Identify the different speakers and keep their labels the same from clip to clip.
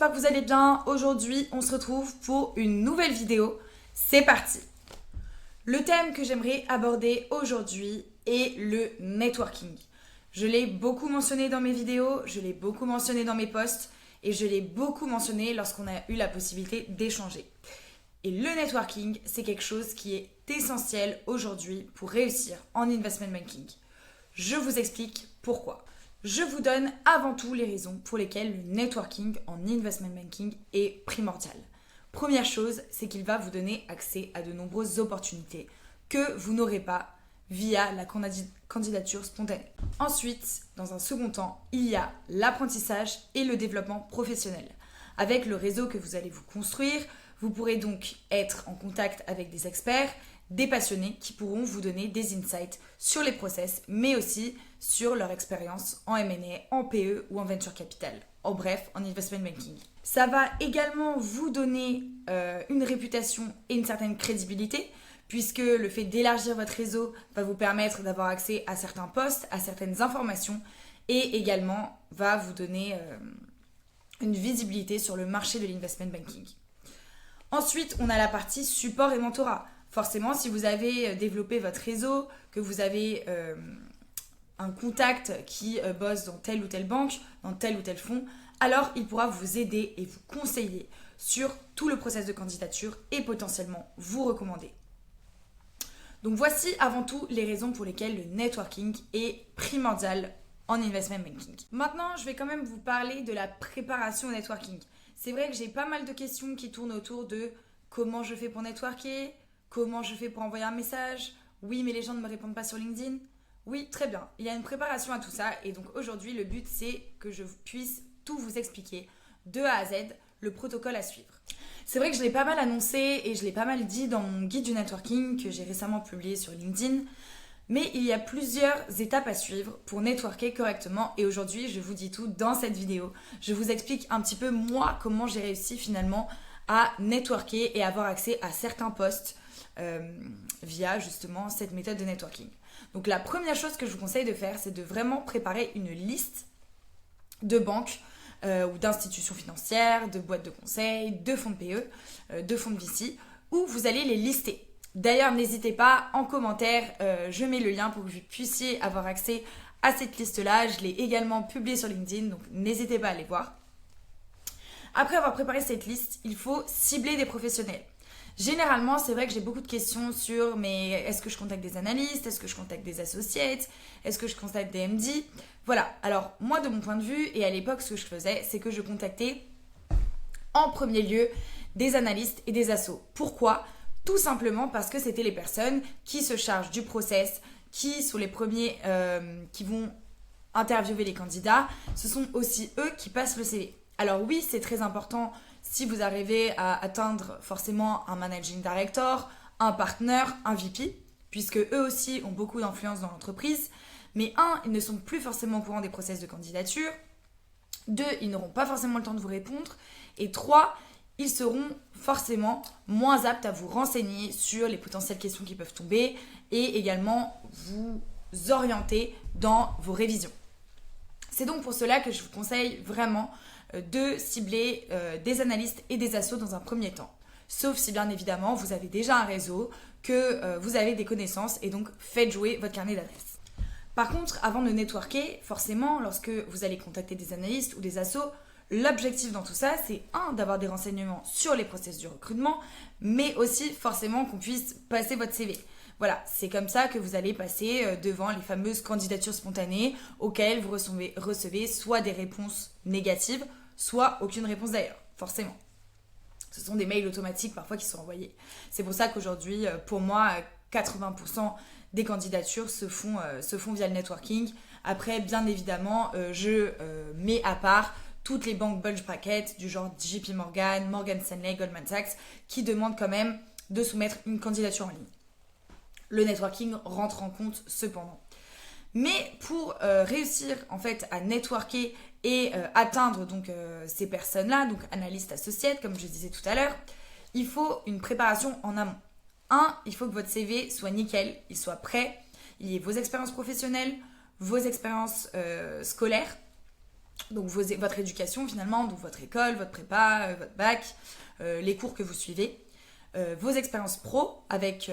Speaker 1: j'espère que vous allez bien. Aujourd'hui, on se retrouve pour une nouvelle vidéo. C'est parti. Le thème que j'aimerais aborder aujourd'hui est le networking. Je l'ai beaucoup mentionné dans mes vidéos, je l'ai beaucoup mentionné dans mes posts et je l'ai beaucoup mentionné lorsqu'on a eu la possibilité d'échanger. Et le networking, c'est quelque chose qui est essentiel aujourd'hui pour réussir en investment banking. Je vous explique pourquoi. Je vous donne avant tout les raisons pour lesquelles le networking en investment banking est primordial. Première chose, c'est qu'il va vous donner accès à de nombreuses opportunités que vous n'aurez pas via la candidature spontanée. Ensuite, dans un second temps, il y a l'apprentissage et le développement professionnel. Avec le réseau que vous allez vous construire, vous pourrez donc être en contact avec des experts, des passionnés qui pourront vous donner des insights sur les process, mais aussi sur leur expérience en M&A, en PE ou en venture capital. En bref, en investment banking. Ça va également vous donner une réputation et une certaine crédibilité, puisque le fait d'élargir votre réseau va vous permettre d'avoir accès à certains postes, à certaines informations, et également va vous donner une visibilité sur le marché de l'investment banking. Ensuite, on a la partie support et mentorat. Forcément, si vous avez développé votre réseau, que vous avez un contact qui bosse dans telle ou telle banque, dans tel ou tel fonds, alors il pourra vous aider et vous conseiller sur tout le process de candidature et potentiellement vous recommander. Donc voici avant tout les raisons pour lesquelles le networking est primordial en investment banking. Maintenant, je vais quand même vous parler de la préparation au networking. C'est vrai que j'ai pas mal de questions qui tournent autour de comment je fais pour networker, comment je fais pour envoyer un message. Oui, mais les gens ne me répondent pas sur LinkedIn. Oui, très bien. Il y a une préparation à tout ça. Et donc aujourd'hui, le but, c'est que je puisse tout vous expliquer de A à Z, le protocole à suivre. C'est vrai que je l'ai pas mal annoncé et je l'ai pas mal dit dans mon guide du networking que j'ai récemment publié sur LinkedIn. Mais il y a plusieurs étapes à suivre pour networker correctement. Et aujourd'hui, je vous dis tout dans cette vidéo. Je vous explique un petit peu moi comment j'ai réussi finalement à networker et avoir accès à certains postes via justement cette méthode de networking. Donc la première chose que je vous conseille de faire, c'est de vraiment préparer une liste de banques ou d'institutions financières, de boîtes de conseil, de fonds de PE, de fonds de VC, où vous allez les lister. D'ailleurs, n'hésitez pas, en commentaire, je mets le lien pour que vous puissiez avoir accès à cette liste-là. Je l'ai également publiée sur LinkedIn, donc n'hésitez pas à aller voir. Après avoir préparé cette liste, il faut cibler des professionnels. Généralement, c'est vrai que j'ai beaucoup de questions sur mais est-ce que je contacte des analystes, est-ce que je contacte des associates, est-ce que je contacte des MD. Voilà, alors moi de mon point de vue et à l'époque ce que je faisais, c'est que je contactais en premier lieu des analystes et des assos. Pourquoi ? Tout simplement parce que c'était les personnes qui se chargent du process, qui sont les premiers qui vont interviewer les candidats. Ce sont aussi eux qui passent le CV. Alors oui, c'est très important si vous arrivez à atteindre forcément un managing director, un partner, un VP, puisque eux aussi ont beaucoup d'influence dans l'entreprise. Mais un, ils ne sont plus forcément au courant des process de candidature. Deux, ils n'auront pas forcément le temps de vous répondre. Et trois, ils seront forcément moins aptes à vous renseigner sur les potentielles questions qui peuvent tomber et également vous orienter dans vos révisions. C'est donc pour cela que je vous conseille vraiment de cibler des analystes et des assos dans un premier temps. Sauf si bien évidemment vous avez déjà un réseau, que vous avez des connaissances et donc faites jouer votre carnet d'adresses. Par contre, avant de networker, forcément, lorsque vous allez contacter des analystes ou des assos, l'objectif dans tout ça, c'est d'avoir des renseignements sur les processus du recrutement, mais aussi forcément qu'on puisse passer votre CV. Voilà, c'est comme ça que vous allez passer devant les fameuses candidatures spontanées auxquelles vous recevez soit des réponses négatives, soit aucune réponse d'ailleurs, forcément. Ce sont des mails automatiques parfois qui sont envoyés. C'est pour ça qu'aujourd'hui, pour moi, 80% des candidatures se font via le networking. Après, bien évidemment, je mets à part toutes les banques bulge bracket du genre JP Morgan, Morgan Stanley, Goldman Sachs, qui demandent quand même de soumettre une candidature en ligne. Le networking rentre en compte cependant. Mais pour réussir en fait à networker et atteindre donc ces personnes-là, donc analystes associates comme je disais tout à l'heure, il faut une préparation en amont. Il faut que votre CV soit nickel, il soit prêt, il y ait vos expériences professionnelles, vos expériences scolaires, donc votre éducation finalement, donc votre école, votre prépa, votre bac, les cours que vous suivez, vos expériences pro avec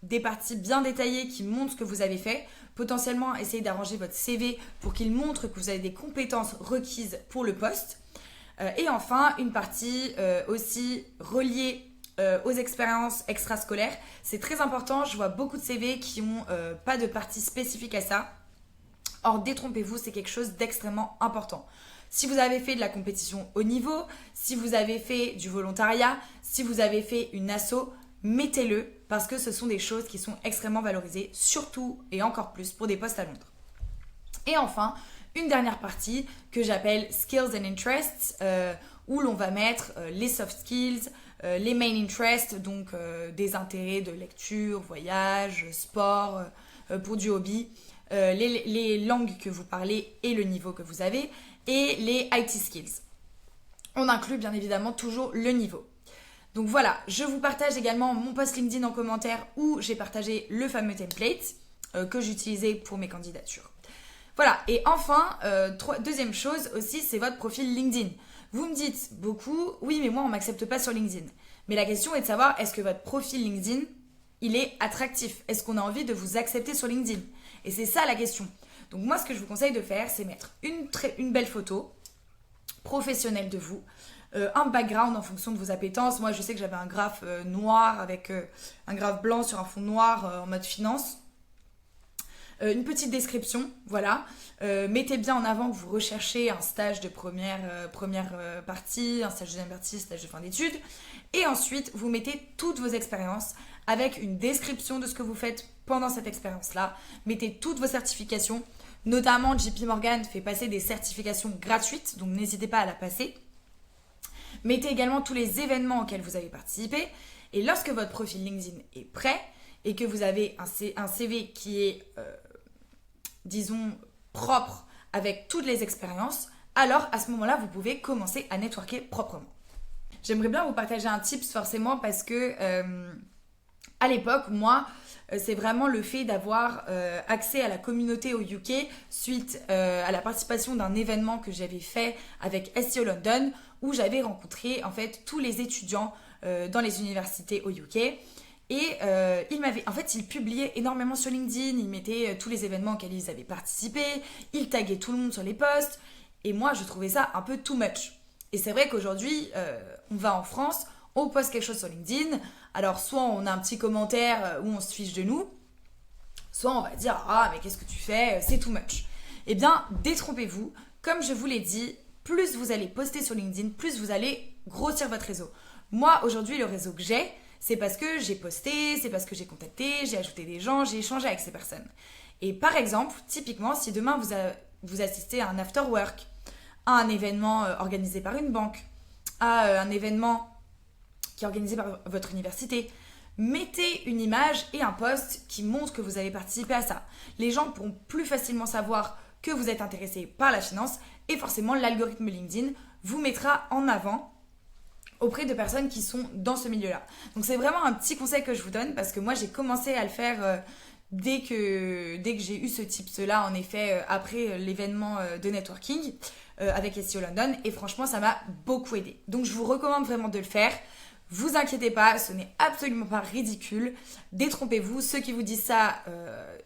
Speaker 1: des parties bien détaillées qui montrent ce que vous avez fait, potentiellement essayez d'arranger votre CV pour qu'il montre que vous avez des compétences requises pour le poste, et enfin une partie aussi reliée aux expériences extrascolaires. C'est très important, je vois beaucoup de CV qui n'ont pas de partie spécifique à ça. Or, détrompez-vous, c'est quelque chose d'extrêmement important. Si vous avez fait de la compétition haut niveau, si vous avez fait du volontariat, si vous avez fait une asso, mettez-le parce que ce sont des choses qui sont extrêmement valorisées, surtout et encore plus pour des postes à Londres. Et enfin, une dernière partie que j'appelle Skills and Interests, où l'on va mettre les soft skills, les main interests, donc des intérêts de lecture, voyage, sport, pour du hobby, les langues que vous parlez et le niveau que vous avez, et les IT skills. On inclut bien évidemment toujours le niveau. Donc voilà, je vous partage également mon post LinkedIn en commentaire où j'ai partagé le fameux template que j'utilisais pour mes candidatures. Voilà, et enfin, deuxième chose aussi, c'est votre profil LinkedIn. Vous me dites beaucoup, oui mais moi on ne m'accepte pas sur LinkedIn. Mais la question est de savoir, est-ce que votre profil LinkedIn, il est attractif? Est-ce qu'on a envie de vous accepter sur LinkedIn? Et c'est ça la question. Donc moi, ce que je vous conseille de faire, c'est mettre une belle photo professionnelle de vous, un background en fonction de vos appétences. Moi, je sais que j'avais un graphe noir avec un graphe blanc sur un fond noir en mode finance. Une petite description, voilà. Mettez bien en avant que vous recherchez un stage de première partie, un stage de deuxième partie, un stage de fin d'études. Et ensuite, vous mettez toutes vos expériences avec une description de ce que vous faites pendant cette expérience-là. Mettez toutes vos certifications. Notamment, JP Morgan fait passer des certifications gratuites, donc n'hésitez pas à la passer. Mettez également tous les événements auxquels vous avez participé. Et lorsque votre profil LinkedIn est prêt et que vous avez un CV qui est, disons, propre avec toutes les expériences, alors à ce moment-là, vous pouvez commencer à networker proprement. J'aimerais bien vous partager un tips forcément parce que à l'époque, moi, c'est vraiment le fait d'avoir accès à la communauté au UK suite à la participation d'un événement que j'avais fait avec SEO London où j'avais rencontré en fait tous les étudiants dans les universités au UK. Et ils publiaient énormément sur LinkedIn, ils mettaient tous les événements auxquels ils avaient participé, ils taguaient tout le monde sur les posts. Et moi, je trouvais ça un peu too much. Et c'est vrai qu'aujourd'hui, on va en France, on poste quelque chose sur LinkedIn. Alors, soit on a un petit commentaire où on se fiche de nous, soit on va dire « Ah, mais qu'est-ce que tu fais? C'est too much. » Eh bien, détrompez-vous. Comme je vous l'ai dit, plus vous allez poster sur LinkedIn, plus vous allez grossir votre réseau. Moi, aujourd'hui, le réseau que j'ai, c'est parce que j'ai posté, c'est parce que j'ai contacté, j'ai ajouté des gens, j'ai échangé avec ces personnes. Et par exemple, typiquement, si demain vous assistez à un after work, à un événement organisé par une banque, à un événement qui est organisé par votre université, mettez une image et un post qui montre que vous avez participé à ça. Les gens pourront plus facilement savoir que vous êtes intéressé par la finance et forcément l'algorithme LinkedIn vous mettra en avant auprès de personnes qui sont dans ce milieu-là. Donc c'est vraiment un petit conseil que je vous donne parce que moi j'ai commencé à le faire dès que j'ai eu ce tips-là, en effet, après l'événement de networking avec SEO London et franchement ça m'a beaucoup aidé. Donc je vous recommande vraiment de le faire. Vous inquiétez pas, ce n'est absolument pas ridicule. Détrompez-vous, ceux qui vous disent ça,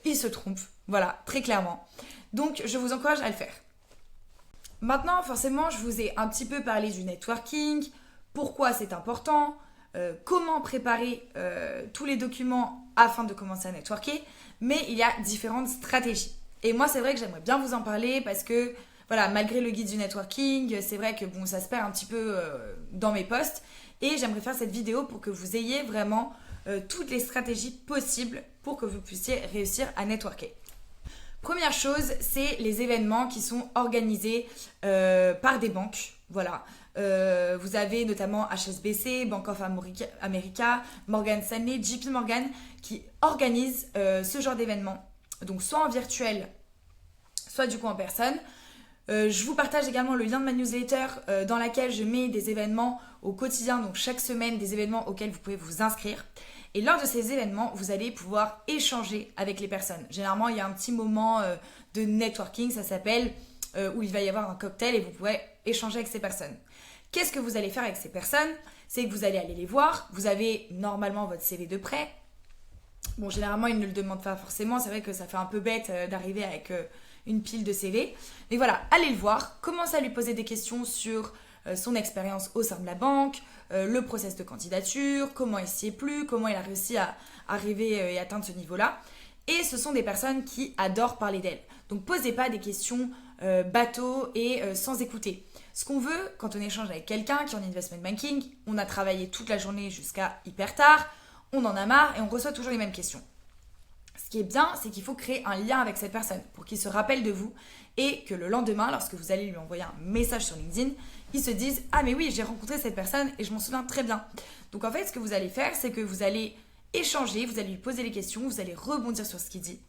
Speaker 1: ils se trompent. Voilà, très clairement. Donc, je vous encourage à le faire. Maintenant, forcément, je vous ai un petit peu parlé du networking, pourquoi c'est important, comment préparer tous les documents afin de commencer à networker, mais il y a différentes stratégies. Et moi, c'est vrai que j'aimerais bien vous en parler parce que, voilà, malgré le guide du networking, c'est vrai que bon, ça se perd un petit peu dans mes posts. Et j'aimerais faire cette vidéo pour que vous ayez vraiment toutes les stratégies possibles pour que vous puissiez réussir à networker. Première chose, c'est les événements qui sont organisés par des banques. Voilà. Vous avez notamment HSBC, Bank of America, Morgan Stanley, JP Morgan qui organisent ce genre d'événements. Donc soit en virtuel, soit du coup en personne. Je vous partage également le lien de ma newsletter dans laquelle je mets des événements au quotidien, donc chaque semaine, des événements auxquels vous pouvez vous inscrire. Et lors de ces événements, vous allez pouvoir échanger avec les personnes. Généralement, il y a un petit moment de networking, ça s'appelle, où il va y avoir un cocktail et vous pourrez échanger avec ces personnes. Qu'est-ce que vous allez faire avec ces personnes? C'est que vous allez aller les voir, vous avez normalement votre CV de prêt. Bon, généralement, ils ne le demandent pas forcément, c'est vrai que ça fait un peu bête d'arriver avec une pile de CV. Mais voilà, allez le voir, commencez à lui poser des questions sur son expérience au sein de la banque, le process de candidature, comment il s'y est plu, comment il a réussi à arriver et atteindre ce niveau-là. Et ce sont des personnes qui adorent parler d'elles. Donc posez pas des questions bateau et sans écouter. Ce qu'on veut quand on échange avec quelqu'un qui est en investment banking, on a travaillé toute la journée jusqu'à hyper tard, on en a marre et on reçoit toujours les mêmes questions. Ce qui est bien, c'est qu'il faut créer un lien avec cette personne pour qu'il se rappelle de vous et que le lendemain, lorsque vous allez lui envoyer un message sur LinkedIn, il se dise « Ah mais oui, j'ai rencontré cette personne et je m'en souviens très bien ». Donc en fait, ce que vous allez faire, c'est que vous allez échanger, vous allez lui poser les questions, vous allez rebondir sur ce qu'il dit.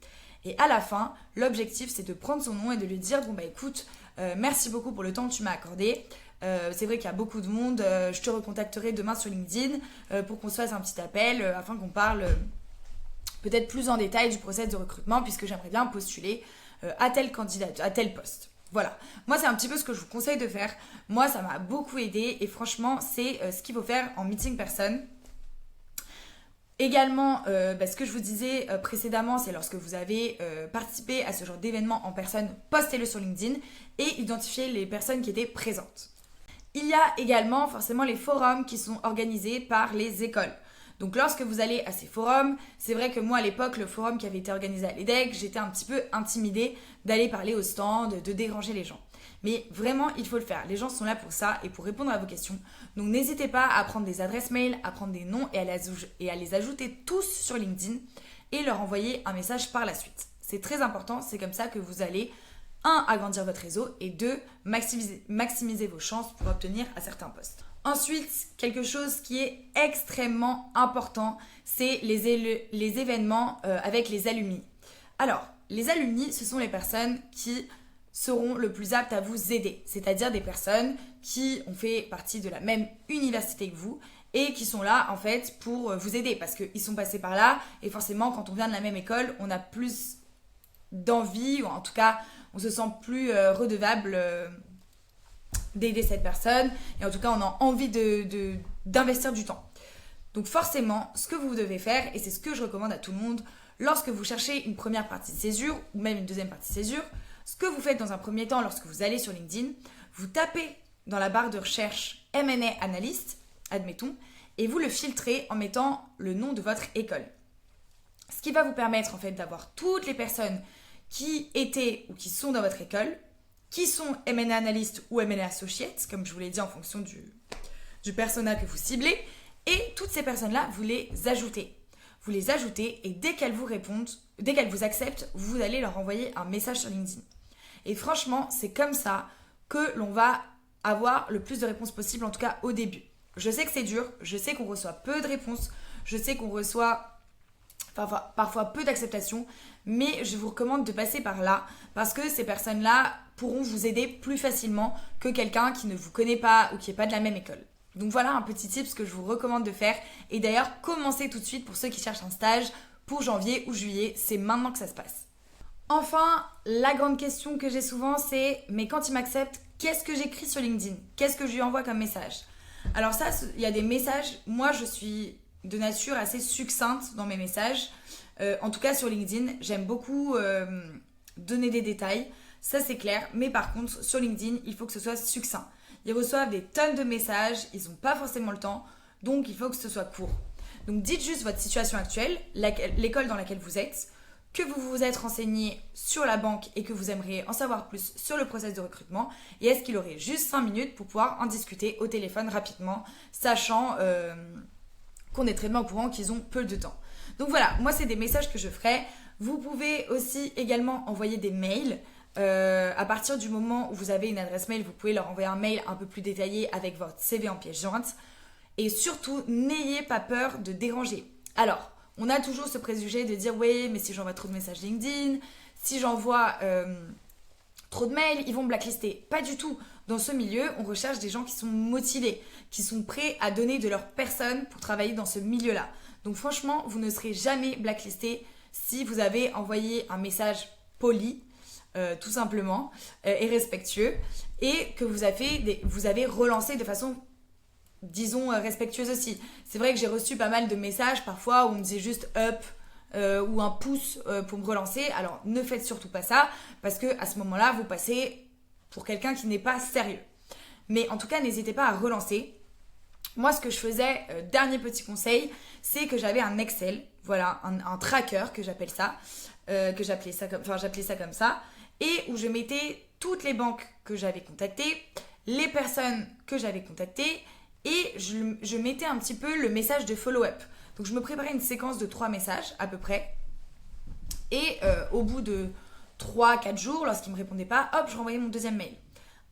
Speaker 1: Et à la fin, l'objectif, c'est de prendre son nom et de lui dire « Bon bah écoute, merci beaucoup pour le temps que tu m'as accordé. C'est vrai qu'il y a beaucoup de monde, je te recontacterai demain sur LinkedIn pour qu'on se fasse un petit appel afin qu'on parle peut-être plus en détail du process de recrutement puisque j'aimerais bien postuler à tel candidat, à tel poste. » Voilà, moi c'est un petit peu ce que je vous conseille de faire. Moi ça m'a beaucoup aidé et franchement c'est ce qu'il faut faire en meeting person. Également, ce que je vous disais précédemment, c'est lorsque vous avez participé à ce genre d'événement en personne, postez-le sur LinkedIn et identifiez les personnes qui étaient présentes. Il y a également forcément les forums qui sont organisés par les écoles. Donc lorsque vous allez à ces forums, c'est vrai que moi à l'époque, le forum qui avait été organisé à l'EDEC, j'étais un petit peu intimidée d'aller parler au stand, de déranger les gens. Mais vraiment, il faut le faire. Les gens sont là pour ça et pour répondre à vos questions. Donc n'hésitez pas à prendre des adresses mail, à prendre des noms et à les ajouter tous sur LinkedIn et leur envoyer un message par la suite. C'est très important, c'est comme ça que vous allez 1. Agrandir votre réseau et 2. Maximiser vos chances pour obtenir à certains postes. Ensuite, quelque chose qui est extrêmement important, c'est les événements avec les alumni. Alors, les alumni, ce sont les personnes qui seront le plus aptes à vous aider, c'est-à-dire des personnes qui ont fait partie de la même université que vous et qui sont là en fait pour vous aider parce qu'ils sont passés par là et forcément quand on vient de la même école, on a plus d'envie ou en tout cas on se sent plus redevable d'aider cette personne et en tout cas on a envie d'investir du temps. Donc forcément, ce que vous devez faire, et c'est ce que je recommande à tout le monde, lorsque vous cherchez une première partie de césure ou même une deuxième partie de césure, ce que vous faites dans un premier temps lorsque vous allez sur LinkedIn, vous tapez dans la barre de recherche M&A Analyst, admettons, et vous le filtrez en mettant le nom de votre école. Ce qui va vous permettre en fait d'avoir toutes les personnes qui étaient ou qui sont dans votre école, qui sont M&A Analyst ou M&A Associates, comme je vous l'ai dit en fonction du persona que vous ciblez, et toutes ces personnes-là, vous les ajoutez. Vous les ajoutez et dès qu'elles vous répondent, dès qu'elles vous acceptent, vous allez leur envoyer un message sur LinkedIn. Et franchement, c'est comme ça que l'on va avoir le plus de réponses possible, en tout cas au début. Je sais que c'est dur, je sais qu'on reçoit peu de réponses, je sais qu'on reçoit parfois peu d'acceptation, mais je vous recommande de passer par là parce que ces personnes-là pourront vous aider plus facilement que quelqu'un qui ne vous connaît pas ou qui n'est pas de la même école. Donc voilà un petit tip que je vous recommande de faire. Et d'ailleurs, commencez tout de suite pour ceux qui cherchent un stage pour janvier ou juillet. C'est maintenant que ça se passe. Enfin, la grande question que j'ai souvent, c'est mais quand il m'accepte, qu'est-ce que j'écris sur LinkedIn? Qu'est-ce que je lui envoie comme message? Alors ça, il y a des messages. Moi, je suis de nature assez succincte dans mes messages. En tout cas, sur LinkedIn, j'aime beaucoup donner des détails. Ça, c'est clair. Mais par contre, sur LinkedIn, il faut que ce soit succinct. Ils reçoivent des tonnes de messages, ils n'ont pas forcément le temps, donc il faut que ce soit court. Donc dites juste votre situation actuelle, l'école dans laquelle vous êtes, que vous vous êtes renseigné sur la banque et que vous aimeriez en savoir plus sur le process de recrutement, et est-ce qu'il aurait juste 5 minutes pour pouvoir en discuter au téléphone rapidement, sachant qu'on est très bien au courant qu'ils ont peu de temps. Donc voilà, moi c'est des messages que je ferai. Vous pouvez aussi également envoyer des mails. À partir du moment où vous avez une adresse mail, vous pouvez leur envoyer un mail un peu plus détaillé avec votre CV en pièce jointe. Et surtout, n'ayez pas peur de déranger. Alors, on a toujours ce préjugé de dire oui, mais si j'envoie trop de messages LinkedIn, si j'envoie trop de mails, ils vont me blacklister. Pas du tout. Dans ce milieu, on recherche des gens qui sont motivés, qui sont prêts à donner de leur personne pour travailler dans ce milieu-là. Donc franchement, vous ne serez jamais blacklisté si vous avez envoyé un message poli. tout simplement, et respectueux, et que vous avez relancé de façon, disons, respectueuse aussi. C'est vrai que j'ai reçu pas mal de messages parfois où on me disait juste up ou un pouce pour me relancer. Alors ne faites surtout pas ça, parce que à ce moment-là, vous passez pour quelqu'un qui n'est pas sérieux. Mais en tout cas, n'hésitez pas à relancer. Moi, ce que je faisais, dernier petit conseil, c'est que j'avais un Excel, voilà, un tracker que j'appelle ça, j'appelais ça comme ça, et où je mettais toutes les banques que j'avais contactées, les personnes que j'avais contactées, et je mettais un petit peu le message de follow-up. Donc je me préparais une séquence de 3 messages à peu près, et au bout de 3-4 jours, lorsqu'ils ne me répondaient pas, hop, je renvoyais mon deuxième mail.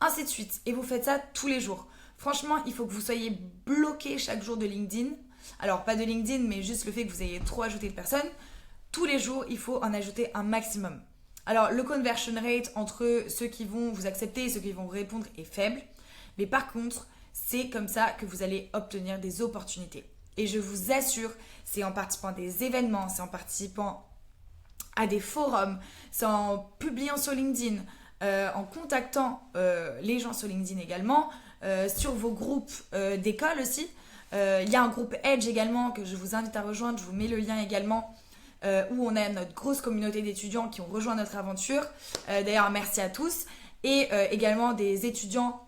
Speaker 1: Ainsi de suite, et vous faites ça tous les jours. Franchement, il faut que vous soyez bloqué chaque jour de LinkedIn. Alors, pas de LinkedIn, mais juste le fait que vous ayez trop ajouté de personnes. Tous les jours, il faut en ajouter un maximum. Alors, le conversion rate entre ceux qui vont vous accepter et ceux qui vont vous répondre est faible. Mais par contre, c'est comme ça que vous allez obtenir des opportunités. Et je vous assure, c'est en participant à des événements, c'est en participant à des forums, c'est en publiant sur LinkedIn, en contactant les gens sur LinkedIn également, sur vos groupes d'école aussi. Il y a un groupe Edge également que je vous invite à rejoindre, je vous mets le lien également, où on a notre grosse communauté d'étudiants qui ont rejoint notre aventure. D'ailleurs, merci à tous. Et également des étudiants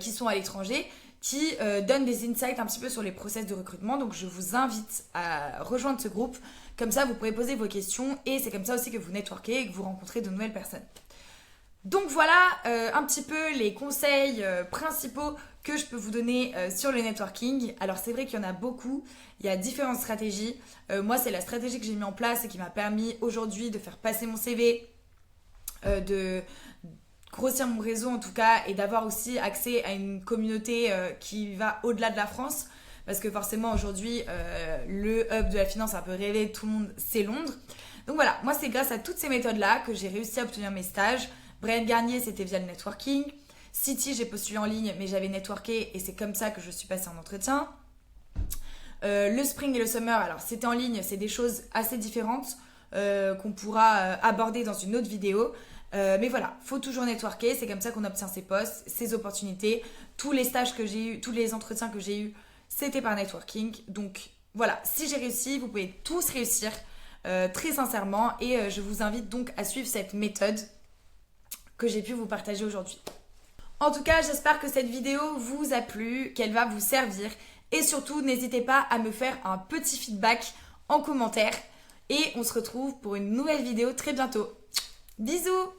Speaker 1: qui sont à l'étranger, qui donnent des insights un petit peu sur les process de recrutement. Donc je vous invite à rejoindre ce groupe. Comme ça, vous pourrez poser vos questions et c'est comme ça aussi que vous networkez et que vous rencontrez de nouvelles personnes. Donc voilà un petit peu les conseils principaux que je peux vous donner sur le networking. Alors c'est vrai qu'il y en a beaucoup, il y a différentes stratégies. Moi c'est la stratégie que j'ai mis en place et qui m'a permis aujourd'hui de faire passer mon CV, de grossir mon réseau en tout cas et d'avoir aussi accès à une communauté qui va au-delà de la France. Parce que forcément aujourd'hui le hub de la finance un peu rêvé, tout le monde c'est Londres. Donc voilà, moi c'est grâce à toutes ces méthodes-là que j'ai réussi à obtenir mes stages. Bryan Garnier, c'était via le networking. City, j'ai postulé en ligne, mais j'avais networké et c'est comme ça que je suis passée en entretien. Le spring et le summer, alors c'était en ligne, c'est des choses assez différentes qu'on pourra aborder dans une autre vidéo. Mais voilà, faut toujours networker, c'est comme ça qu'on obtient ses postes, ses opportunités. Tous les stages que j'ai eus, tous les entretiens que j'ai eus, c'était par networking. Donc voilà, si j'ai réussi, vous pouvez tous réussir très sincèrement. Et je vous invite donc à suivre cette méthode que j'ai pu vous partager aujourd'hui. En tout cas, j'espère que cette vidéo vous a plu, qu'elle va vous servir. Et surtout, n'hésitez pas à me faire un petit feedback en commentaire. Et on se retrouve pour une nouvelle vidéo très bientôt. Bisous!